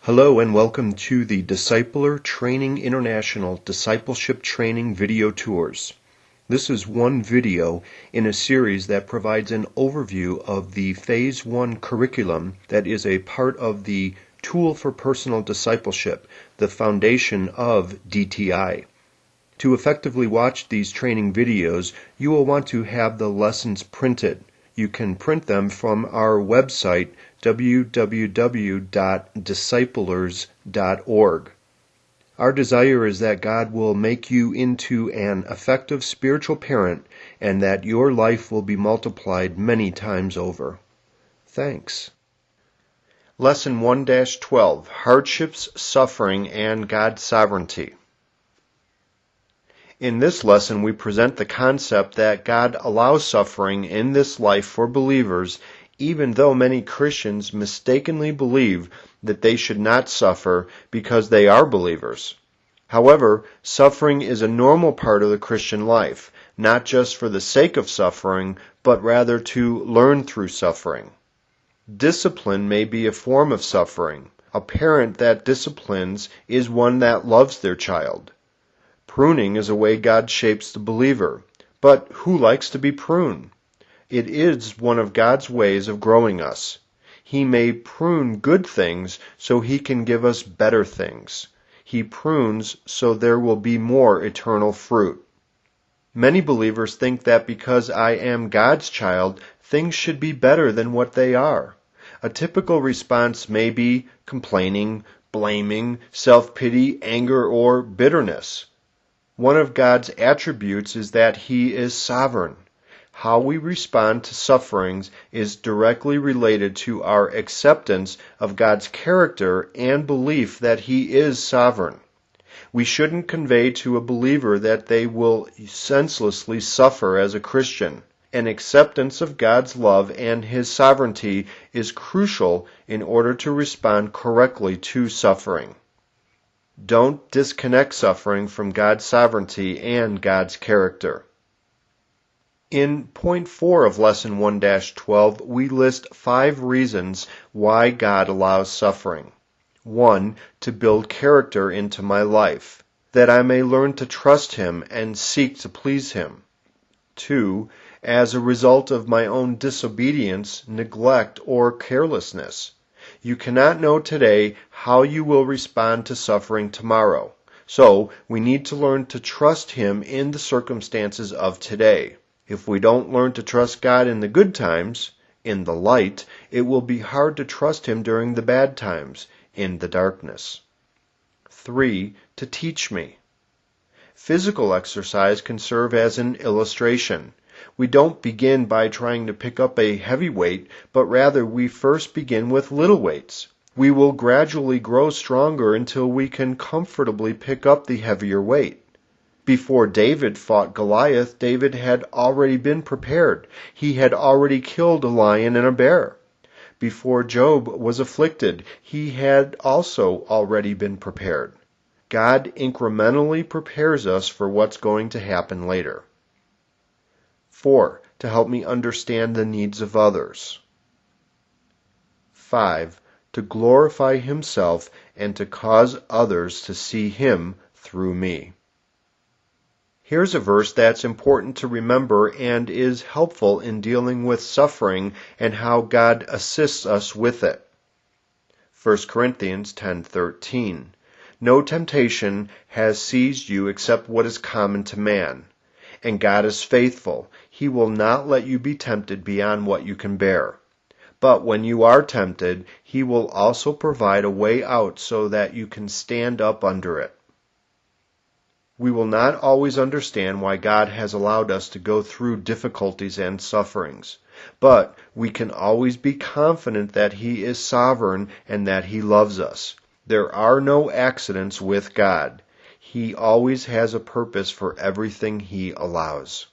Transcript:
Hello and welcome to the Discipler Training International Discipleship Training Video Tours. This is one video in a series that provides an overview of the Phase 1 curriculum that is a part of the Tool for Personal Discipleship, the foundation of DTI. To effectively watch these training videos, you will want to have the lessons printed. You can print them from our website, www.disciplers.org. Our desire is that God will make you into an effective spiritual parent and that your life will be multiplied many times over. Thanks. Lesson 1-12, Hardships, Suffering, and God's Sovereignty. In this lesson, we present the concept that God allows suffering in this life for believers, even though many Christians mistakenly believe that they should not suffer because they are believers. However, suffering is a normal part of the Christian life, not just for the sake of suffering, but rather to learn through suffering. Discipline may be a form of suffering. A parent that disciplines is one that loves their child. Pruning is a way God shapes the believer. But who likes to be pruned? It is one of God's ways of growing us. He may prune good things so He can give us better things. He prunes so there will be more eternal fruit. Many believers think that because I am God's child, things should be better than what they are. A typical response may be complaining, blaming, self-pity, anger, or bitterness. One of God's attributes is that He is sovereign. How we respond to sufferings is directly related to our acceptance of God's character and belief that He is sovereign. We shouldn't convey to a believer that they will senselessly suffer as a Christian. An acceptance of God's love and His sovereignty is crucial in order to respond correctly to suffering. Don't disconnect suffering from God's sovereignty and God's character. In point 4 of Lesson 1-12, we list 5 reasons why God allows suffering. 1. To build character into my life, that I may learn to trust Him and seek to please Him. 2. As a result of my own disobedience, neglect, or carelessness. You cannot know today how you will respond to suffering tomorrow. So, we need to learn to trust Him in the circumstances of today. If we don't learn to trust God in the good times, in the light, it will be hard to trust Him during the bad times, in the darkness. 3. To teach me. Physical exercise can serve as an illustration. We don't begin by trying to pick up a heavy weight, but rather we first begin with little weights. We will gradually grow stronger until we can comfortably pick up the heavier weight. Before David fought Goliath, David had already been prepared. He had already killed a lion and a bear. Before Job was afflicted, he had also already been prepared. God incrementally prepares us for what's going to happen later. 4. To help me understand the needs of others. 5. To glorify Himself and to cause others to see Him through me. Here's a verse that's important to remember and is helpful in dealing with suffering and how God assists us with it. 1 Corinthians 10:13. No temptation has seized you except what is common to man. And God is faithful. He will not let you be tempted beyond what you can bear. But when you are tempted, He will also provide a way out so that you can stand up under it. We will not always understand why God has allowed us to go through difficulties and sufferings, but we can always be confident that He is sovereign and that He loves us. There are no accidents with God. He always has a purpose for everything He allows.